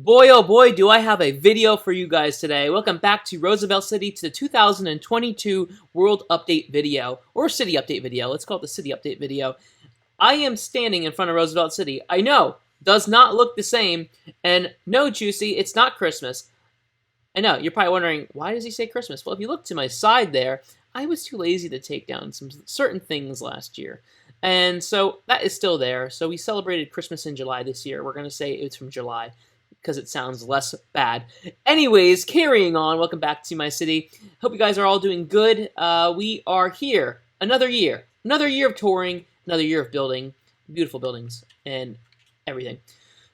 Boy, oh boy, do I have a video for you guys today. Welcome back to Roosevelt City to the 2022 World Update video, or City Update video. Let's call it the City Update video. I am standing in front of Roosevelt City. I know, does not look the same, and no, Juicy, it's not Christmas. I know, you're probably wondering, why does he say Christmas? Well, if you look to my side there, I was too lazy to take down some certain things last year. And so that is still there. So we celebrated Christmas in July this year. We're going to say it's from July, because it sounds less bad. Anyways, carrying on, welcome back to my city. Hope you guys are all doing good. We are here, another year of touring, another year of building, beautiful buildings, and everything.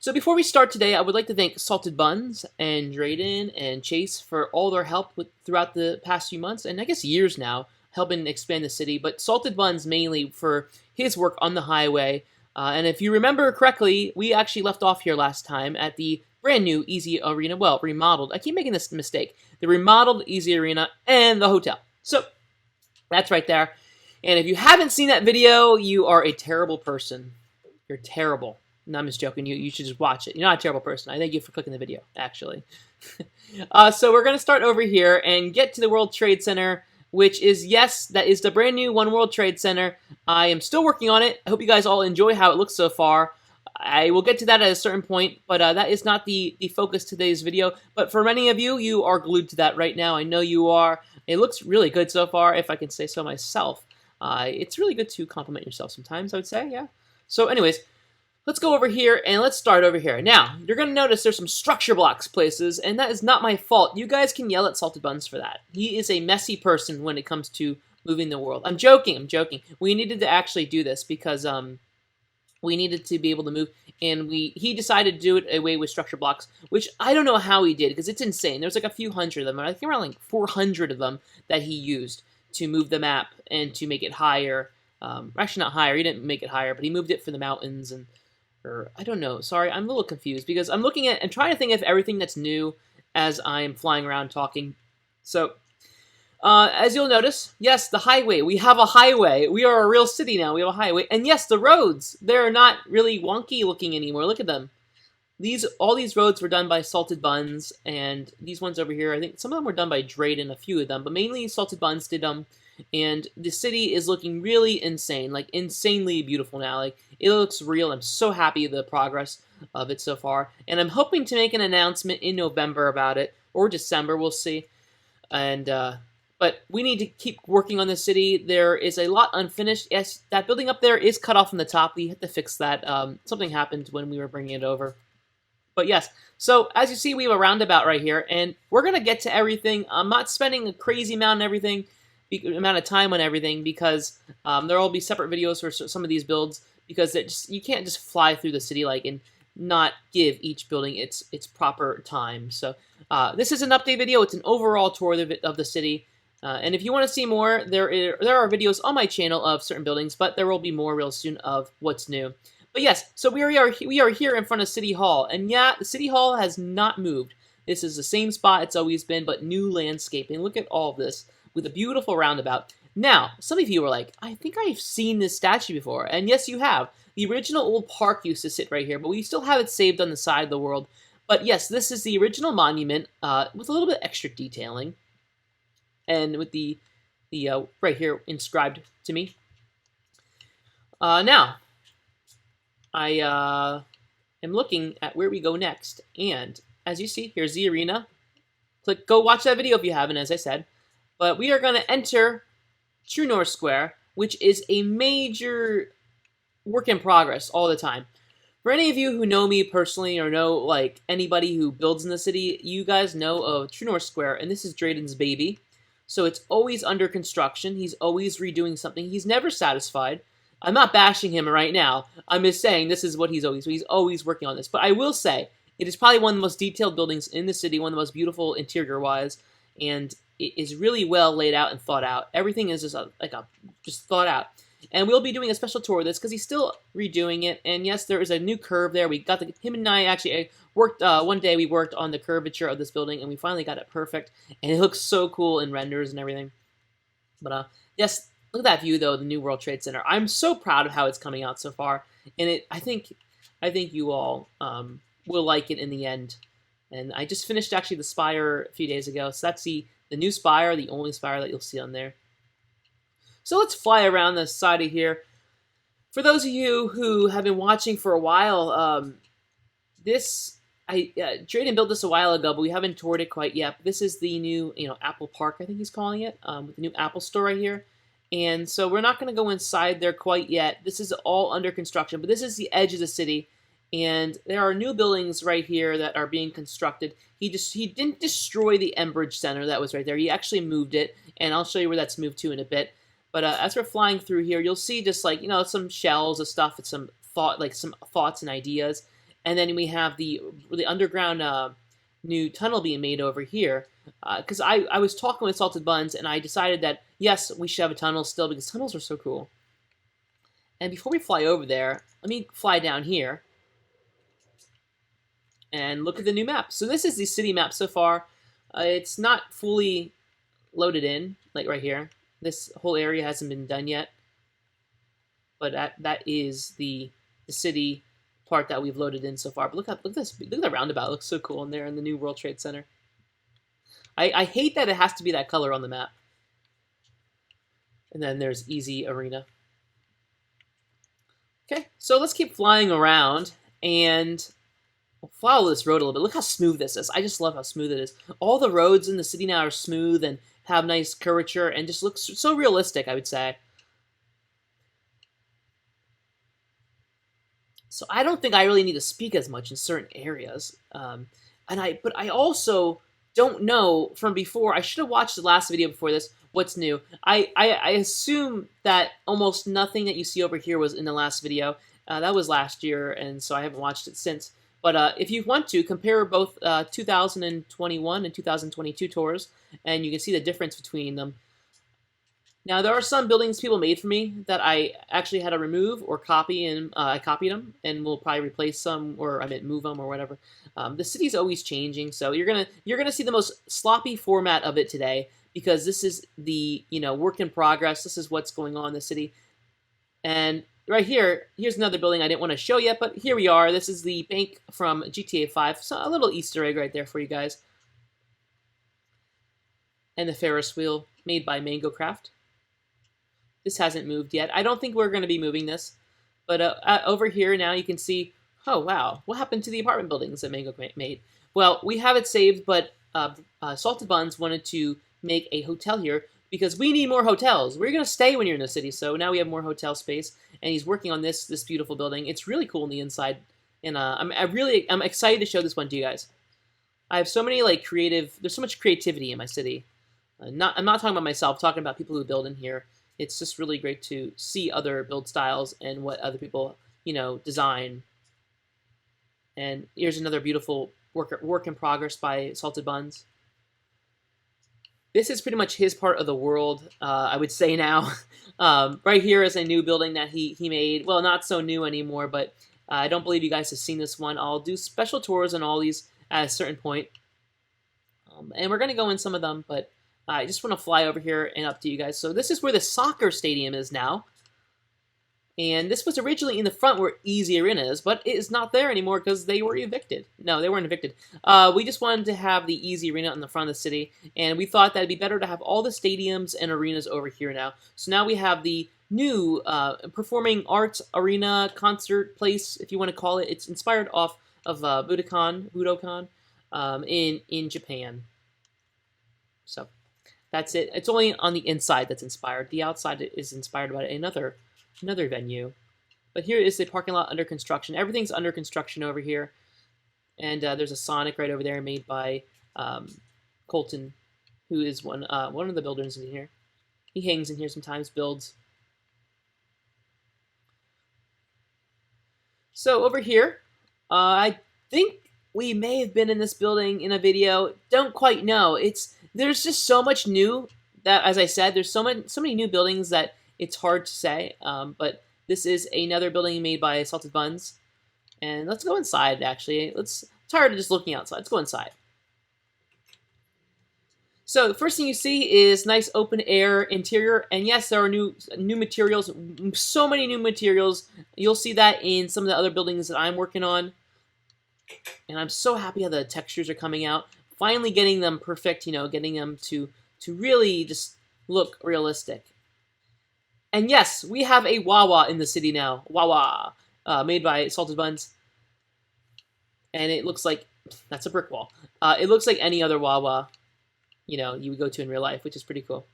So before we start today, I would like to thank Salted Buns and Drayden and Chase for all their help throughout the past few months, and I guess years now, helping expand the city, but Salted Buns mainly for his work on the highway. And if you remember correctly, we actually left off here last time at the brand new Easy Arena, well, remodeled. I keep making this mistake. The remodeled Easy Arena and the hotel. So, that's right there. And if you haven't seen that video, you are a terrible person. You're terrible. No, I'm just joking. You should just watch it. You're not a terrible person. I thank you for clicking the video, actually. So we're going to start over here and get to the World Trade Center, which is, yes, that is the brand new One World Trade Center. I am still working on it. I hope you guys all enjoy how it looks so far. I will get to that at a certain point, but that is not the focus of today's video. But for many of you, you are glued to that right now. I know you are. It looks really good so far, if I can say so myself. It's really good to compliment yourself sometimes, I would say, yeah. So anyways, let's go over here, and let's start over here. Now, you're going to notice there's some structure blocks places, and that is not my fault. You guys can yell at Salted Buns for that. He is a messy person when it comes to moving the world. I'm joking. We needed to actually do this because, we needed to be able to move, and he decided to do it away with structure blocks, which I don't know how he did, because it's insane. There's like a few hundred of them, I think around like 400 of them that he used to move the map and to make it higher. Actually, not higher. He didn't make it higher, but he moved it for the mountains, or I don't know. Sorry, I'm a little confused, because I'm trying to think of everything that's new as I'm flying around talking. So, as you'll notice, yes, the highway. We have a highway. We are a real city now. We have a highway. And yes, the roads. They're not really wonky looking anymore. Look at them. All these roads were done by Salted Buns, and these ones over here, I think some of them were done by Drayden, a few of them, but mainly Salted Buns did them. And the city is looking really insane, like insanely beautiful now. Like, it looks real. I'm so happy with the progress of it so far. And I'm hoping to make an announcement in November about it, or December, we'll see. And, but we need to keep working on the city. There is a lot unfinished. Yes, that building up there is cut off from the top. We had to fix that. Something happened when we were bringing it over. But yes, so as you see, we have a roundabout right here, and we're going to get to everything. I'm not spending a crazy amount of time on everything, because there will be separate videos for some of these builds, because you can't just fly through the city and not give each building its proper time. So this is an update video. It's an overall tour of the city. And if you want to see more, there are videos on my channel of certain buildings, but there will be more real soon of what's new. But yes, so we are here in front of City Hall, and yeah, the City Hall has not moved. This is the same spot it's always been, but new landscaping. Look at all of this with a beautiful roundabout. Now, some of you are like, I think I've seen this statue before, and yes, you have. The original old park used to sit right here, but we still have it saved on the side of the world. But yes, this is the original monument with a little bit extra detailing. And with the right here inscribed to me. Now, I am looking at where we go next, and as you see, here's the arena. Go watch that video if you haven't, as I said. But we are going to enter True North Square, which is a major work in progress all the time. For any of you who know me personally, or know anybody who builds in the city, you guys know of True North Square, and this is Drayden's baby. So it's always under construction. He's always redoing something. He's never satisfied. I'm not bashing him right now. I'm just saying this is what he's always working on this. But I will say, it is probably one of the most detailed buildings in the city, one of the most beautiful interior-wise, and it is really well laid out and thought out. Everything is just thought out. And we'll be doing a special tour of this because he's still redoing it. And yes, there is a new curve there. Him and I actually worked, one day we worked on the curvature of this building, and we finally got it perfect. And it looks so cool in renders and everything. But yes, look at that view though, the new World Trade Center. I'm so proud of how it's coming out so far. And I think you all will like it in the end. And I just finished actually the spire a few days ago, so that's the new spire, the only spire that you'll see on there. So let's fly around the side of here. For those of you who have been watching for a while, Drayden built this a while ago, but we haven't toured it quite yet. This is the new, Apple Park, I think he's calling it, with the new Apple Store right here. And so we're not going to go inside there quite yet. This is all under construction, but this is the edge of the city. And there are new buildings right here that are being constructed. He didn't destroy the Enbridge Center that was right there. He actually moved it, and I'll show you where that's moved to in a bit. But as we're flying through here, you'll see just like, some shells of stuff and some thoughts and ideas. And then we have the underground new tunnel being made over here. Because I was talking with Salted Buns, and I decided that, yes, we should have a tunnel still, because tunnels are so cool. And before we fly over there, let me fly down here and look at the new map. So this is the city map so far. It's not fully loaded in, like right here. This whole area hasn't been done yet. But that is the city part that we've loaded in so far. But look at this. Look at the roundabout. It looks so cool in there in the new World Trade Center. I hate that it has to be that color on the map. And then there's Easy Arena. Okay, so let's keep flying around and we'll follow this road a little bit. Look how smooth this is. I just love how smooth it is. All the roads in the city now are smooth and have nice curvature and just looks so realistic, I would say. So I don't think I really need to speak as much in certain areas. But I also don't know from before. I should have watched the last video before this. What's new? I assume that almost nothing that you see over here was in the last video. That was last year, and so I haven't watched it since. But if you want to, compare both 2021 and 2022 tours, and you can see the difference between them. Now, there are some buildings people made for me that I actually had to remove or copy, and I copied them, and we'll probably replace some, or I meant move them or whatever. The city's always changing, so you're gonna see the most sloppy format of it today, because this is the work in progress. This is what's going on in the city, and right here, here's another building I didn't want to show yet, but here we are. This is the bank from GTA 5, so a little Easter egg right there for you guys, and the Ferris wheel made by Mango Craft. This hasn't moved yet. I don't think we're going to be moving this. But over here now you can see, oh wow, what happened to the apartment buildings that Mango made? Well, we have it saved, but Salted Buns wanted to make a hotel here because we need more hotels. We're going to stay when you're in the city, so now we have more hotel space. And he's working on this beautiful building. It's really cool on the inside. And I'm excited to show this one to you guys. I have so many there's so much creativity in my city. I'm not talking about myself, I'm talking about people who build in here. It's just really great to see other build styles and what other people, design. And here's another beautiful work in progress by Salted Buns. This is pretty much his part of the world, I would say now. Right here is a new building that he made. Well, not so new anymore, but I don't believe you guys have seen this one. I'll do special tours on all these at a certain point. And we're going to go in some of them, but I just want to fly over here and up to you guys. So this is where the soccer stadium is now. And this was originally in the front where Easy Arena is, but it is not there anymore because they were evicted. No, they weren't evicted. We just wanted to have the Easy Arena in the front of the city, and we thought that it'd be better to have all the stadiums and arenas over here now. So now we have the new performing arts arena concert place, if you want to call it. It's inspired off of Budokan in Japan. So that's it. It's only on the inside that's inspired. The outside is inspired by another venue. But here is the parking lot under construction. Everything's under construction over here. And there's a Sonic right over there made by Colton, who is one of the builders in here. He hangs in here sometimes, builds. So over here, I think we may have been in this building in a video. Don't quite know. There's just so much new that, as I said, there's so many new buildings that it's hard to say. But this is another building made by Salted Buns. And let's go inside, actually. It's tired of just looking outside. Let's go inside. So the first thing you see is nice open air interior. And yes, there are new materials. So many new materials. You'll see that in some of the other buildings that I'm working on. And I'm so happy how the textures are coming out. Finally getting them perfect, getting them to really just look realistic. And yes, we have a Wawa in the city now. Wawa, made by Salted Buns. And it looks like, that's a brick wall. It looks like any other Wawa, you would go to in real life, which is pretty cool.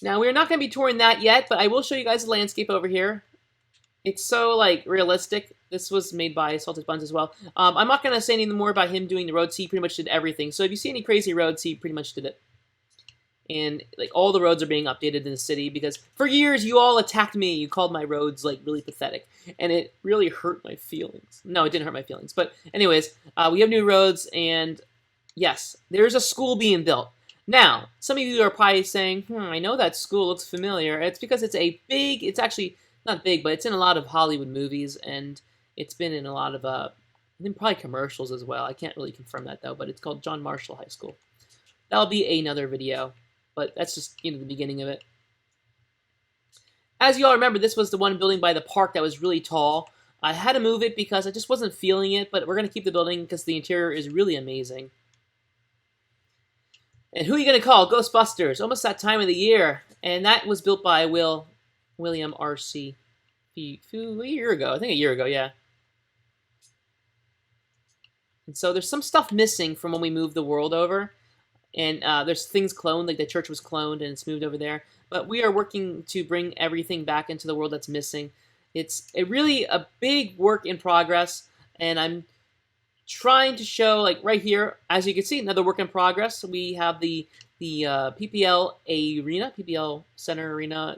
Now, we're not going to be touring that yet, but I will show you guys the landscape over here. It's so, realistic. This was made by Salted Buns as well. I'm not going to say anything more about him doing the roads. He pretty much did everything. So if you see any crazy roads, he pretty much did it. And, all the roads are being updated in the city because for years you all attacked me. You called my roads, really pathetic. And it really hurt my feelings. No, it didn't hurt my feelings. But anyways, we have new roads, and yes, there's a school being built. Now, some of you are probably saying, I know that school looks familiar. It's because it's actually not big, but it's in a lot of Hollywood movies, and it's been in a lot of, I think probably commercials as well. I can't really confirm that, though, but it's called John Marshall High School. That'll be another video, but that's just, the beginning of it. As you all remember, this was the one building by the park that was really tall. I had to move it because I just wasn't feeling it, but we're going to keep the building because the interior is really amazing. And who are you going to call? Ghostbusters. Almost that time of the year. And that was built by William R.C. a year ago. I think a year ago, yeah. And so there's some stuff missing from when we moved the world over. And there's things cloned, like the church was cloned and it's moved over there. But we are working to bring everything back into the world that's missing. It's really a big work in progress. And I'm trying to show, right here, as you can see, another work in progress. We have the PPL Arena, PPL Center Arena,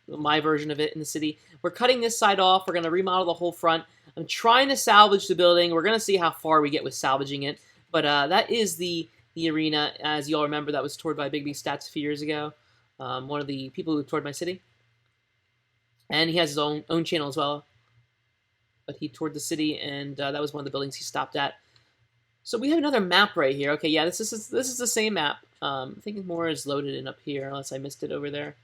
my version of it in the city. We're cutting this side off. We're going to remodel the whole front. I'm trying to salvage the building. We're going to see how far we get with salvaging it. But that is the arena. As you all remember, that was toured by Big B Stats a few years ago. One of the people who toured my city. And he has his own channel as well. But he toured the city, and that was one of the buildings he stopped at. So we have another map right here. Okay, yeah, this is the same map. I think more is loaded in up here, unless I missed it over there.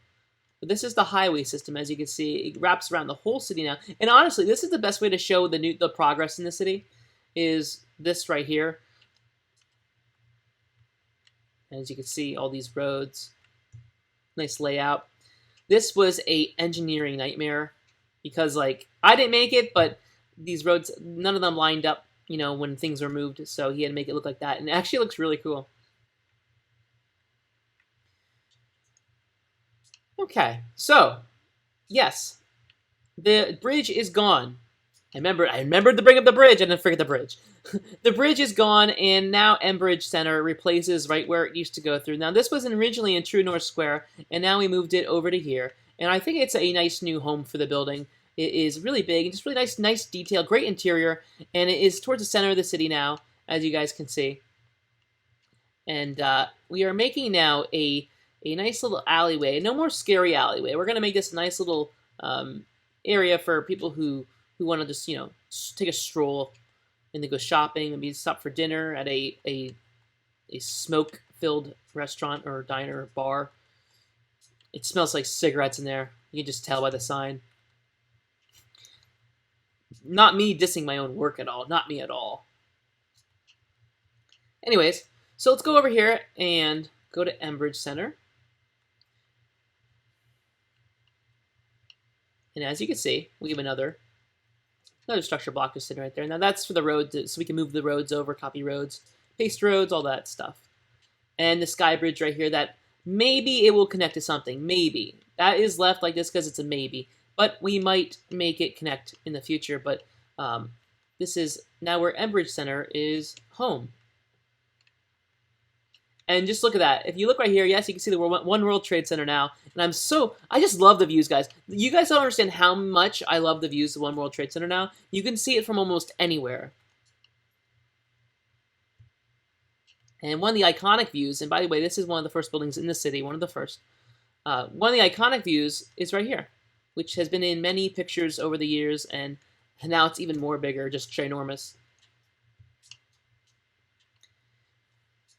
But this is the highway system, as you can see. It wraps around the whole city now. And honestly, this is the best way to show the progress in the city, is this right here. As you can see, all these roads. Nice layout. This was a engineering nightmare because, I didn't make it, but these roads, none of them lined up, when things were moved, so he had to make it look like that, and it actually looks really cool. Okay, so, yes, the bridge is gone. I remembered to bring up the bridge. I didn't forget the bridge. The bridge is gone, and now Enbridge Center replaces right where it used to go through. Now, this was originally in True North Square, and now we moved it over to here. And I think it's a nice new home for the building. It is really big, and just really nice detail, great interior, and it is towards the center of the city now, as you guys can see. And we are making now a nice little alleyway. No more scary alleyway. We're going to make this a nice little area for people who want to just, take a stroll and then go shopping, maybe stop for dinner at a smoke-filled restaurant or diner or bar. It smells like cigarettes in there. You can just tell by the sign. Not me dissing my own work at all. Not me at all. Anyways, so let's go over here and go to Enbridge Center. And as you can see, we have another structure block just sitting right there. Now that's for the roads, so we can move the roads over, copy roads, paste roads, all that stuff. And the sky bridge right here that maybe it will connect to something. Maybe. That is left like this because it's a maybe. But we might make it connect in the future. But this is now where Enbridge Center is home. And just look at that. If you look right here, yes, you can see the One World Trade Center now. And I just love the views, guys. You guys don't understand how much I love the views of One World Trade Center now. You can see it from almost anywhere. And one of the iconic views, and by the way, this is one of the first buildings in the city, one of the first. One of the iconic views is right here, which has been in many pictures over the years, and now it's even more bigger, just ginormous.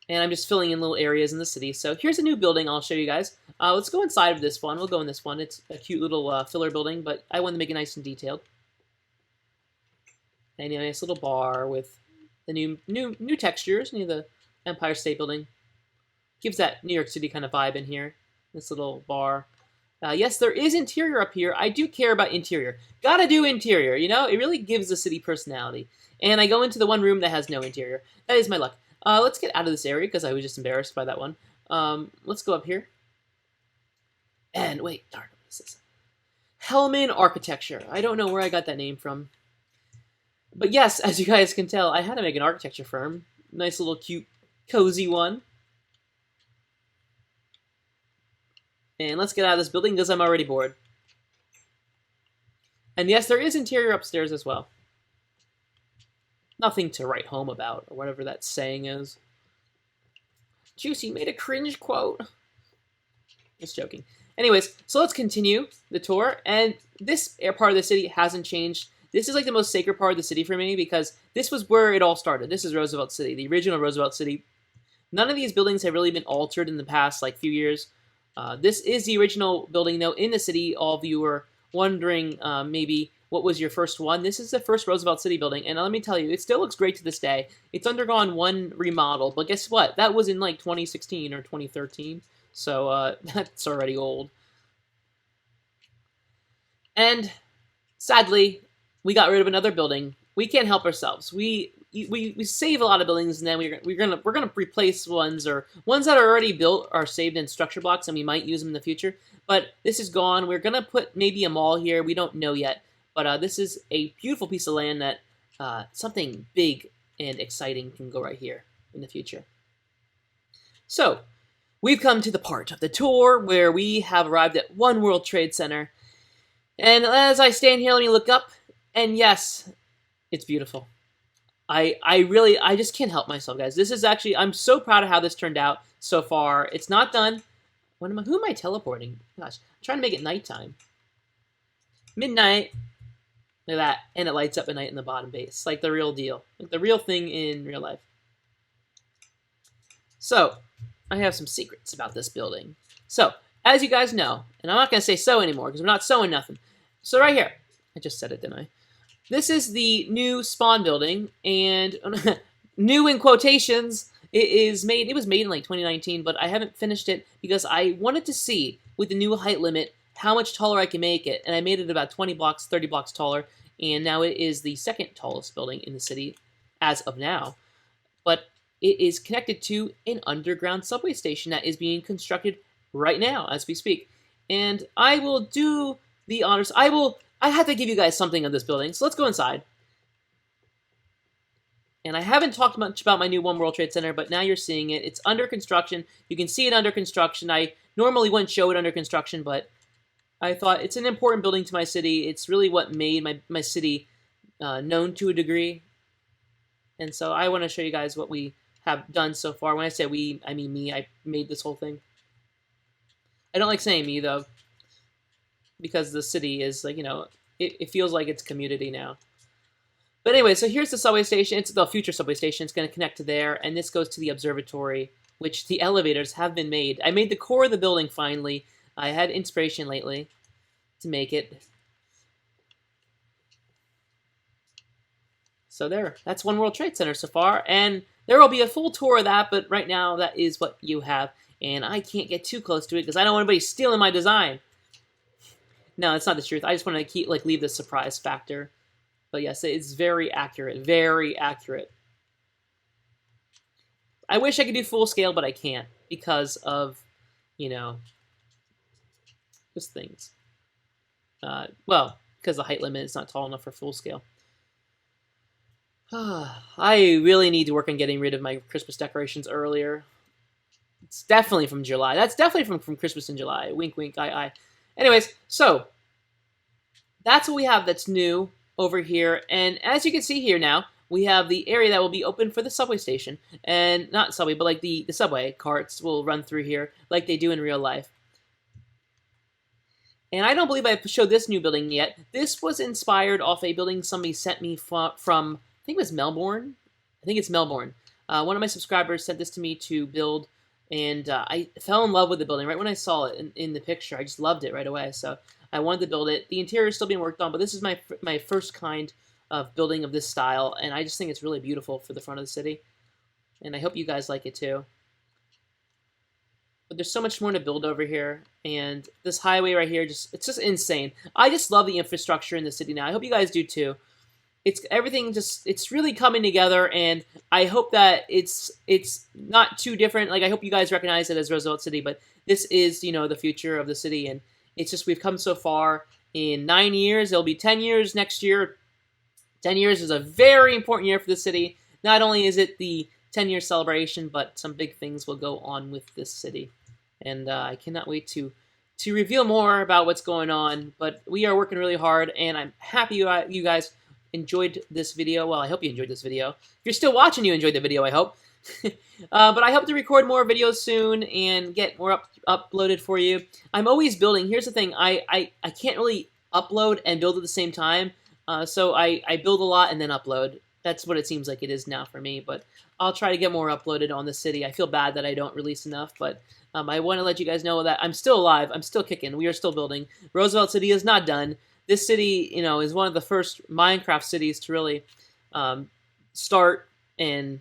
And I'm just filling in little areas in the city. So here's a new building I'll show you guys. Let's go inside of this one. We'll go in this one. It's a cute little filler building, but I wanted to make it nice and detailed. And a nice little bar with the new textures near the Empire State Building. Gives that New York City kind of vibe in here. This little bar. Yes, there is interior up here. I do care about interior. Gotta do interior, you know? It really gives the city personality. And I go into the one room that has no interior. That is my luck. Let's get out of this area because I was just embarrassed by that one. Let's go up here. And wait, darn, what is this? Hellman Architecture. I don't know where I got that name from. But yes, as you guys can tell, I had to make an architecture firm. Nice little cute, cozy one. And let's get out of this building because I'm already bored. And yes, there is interior upstairs as well. Nothing to write home about, or whatever that saying is. Juicy made a cringe quote. Just joking. Anyways, so let's continue the tour. And this part of the city hasn't changed. This is like the most sacred part of the city for me because this was where it all started. This is Roosevelt City, the original Roosevelt City. None of these buildings have really been altered in the past like few years. This is the original building, though, in the city. All of you were wondering maybe what was your first one. This is the first Roosevelt City building, and let me tell you, it still looks great to this day. It's undergone one remodel, but guess what? That was in like 2016 or 2013, so that's already old. And sadly, we got rid of another building. We can't help ourselves. We save a lot of buildings, and then we're gonna replace ones, or ones that are already built are saved in structure blocks, and we might use them in the future. But this is gone. We're gonna put maybe a mall here. We don't know yet. But this is a beautiful piece of land that something big and exciting can go right here in the future. So we've come to the part of the tour where we have arrived at One World Trade Center. And as I stand here, let me look up. And yes, it's beautiful. I just can't help myself, guys. This is actually, I'm so proud of how this turned out so far. It's not done. Who am I teleporting? Gosh, I'm trying to make it nighttime. Midnight. Look at that. And it lights up at night in the bottom base. Like the real deal. Like the real thing in real life. So, I have some secrets about this building. So, as you guys know, and I'm not going to say so anymore because we're not sewing nothing. So right here. I just said it, didn't I? This is the new Spawn building, and new in quotations. It was made in like 2019, but I haven't finished it because I wanted to see with the new height limit how much taller I can make it, and I made it about 20 blocks, 30 blocks taller, and now it is the second tallest building in the city as of now. But it is connected to an underground subway station that is being constructed right now as we speak. And I will do the honors. I have to give you guys something of this building, so let's go inside. And I haven't talked much about my new One World Trade Center, but now you're seeing it. It's under construction. You can see it under construction. I normally wouldn't show it under construction, but I thought it's an important building to my city. It's really what made my city known to a degree. And so I want to show you guys what we have done so far. When I say we, I mean me. I made this whole thing. I don't like saying me, though, because the city is, like, you know, it feels like it's community now. But anyway, so here's the subway station. It's the future subway station. It's going to connect to there, and this goes to the observatory, which the elevators have been made. I made the core of the building finally. I had inspiration lately to make it. So there, that's One World Trade Center so far, and there will be a full tour of that, but right now that is what you have, and I can't get too close to it because I don't want anybody stealing my design. No, that's not the truth. I just want to keep leave the surprise factor. But yes, it's very accurate. Very accurate. I wish I could do full scale, but I can't because of, you know, just things. Well, because the height limit is not tall enough for full scale. I really need to work on getting rid of my Christmas decorations earlier. It's definitely from July. That's definitely from Christmas in July. Wink, wink, eye. Anyways, so that's what we have that's new over here. And as you can see here now, we have the area that will be open for the subway station. And not subway, but like the subway carts will run through here like they do in real life. And I don't believe I showed this new building yet. This was inspired off a building somebody sent me from I think it was Melbourne. I think it's Melbourne. One of my subscribers sent this to me to build. And I fell in love with the building right when I saw it in the picture. I just loved it right away. So I wanted to build it. The interior is still being worked on, but this is my first kind of building of this style, and I just think it's really beautiful for the front of the city, and I hope you guys like it too. But there's so much more to build over here, and this highway right here, it's just insane. I just love the infrastructure in the city now. I hope you guys do too. It's everything it's really coming together, and I hope that it's not too different. Like, I hope you guys recognize it as Roosevelt City, but this is, you know, the future of the city, and it's just we've come so far in 9 years. It'll be 10 years next year. 10 years is a very important year for the city. Not only is it the 10-year celebration, but some big things will go on with this city. And I cannot wait to reveal more about what's going on. But we are working really hard, and I'm happy you guys enjoyed this video. Well, I hope you enjoyed this video. If you're still watching, you enjoyed the video, I hope. But I hope to record more videos soon and get more uploaded for you. I'm always building. Here's the thing. I can't really upload and build at the same time. So I build a lot and then upload. That's what it seems like it is now for me. But I'll try to get more uploaded on the city. I feel bad that I don't release enough, but I want to let you guys know that I'm still alive. I'm still kicking. We are still building. Roosevelt City is not done. This city, you know, is one of the first Minecraft cities to really start, and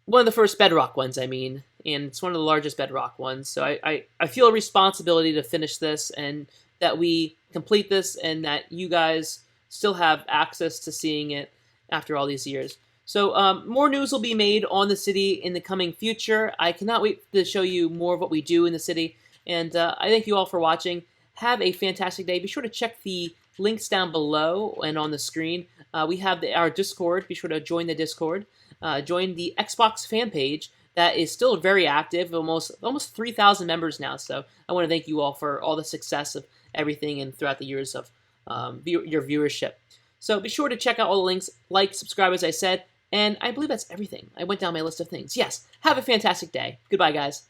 one of the first bedrock ones, I mean. And it's one of the largest bedrock ones. So I feel a responsibility to finish this, and that we complete this, and that you guys still have access to seeing it after all these years. So more news will be made on the city in the coming future. I cannot wait to show you more of what we do in the city. And I thank you all for watching. Have a fantastic day. Be sure to check the links down below and on the screen. We have our Discord. Be sure to join the Discord. Join the Xbox fan page. That is still very active, almost 3,000 members now. So I want to thank you all for all the success of everything and throughout the years of your viewership. So be sure to check out all the links, like, subscribe, as I said, and I believe that's everything. I went down my list of things. Yes, have a fantastic day. Goodbye, guys.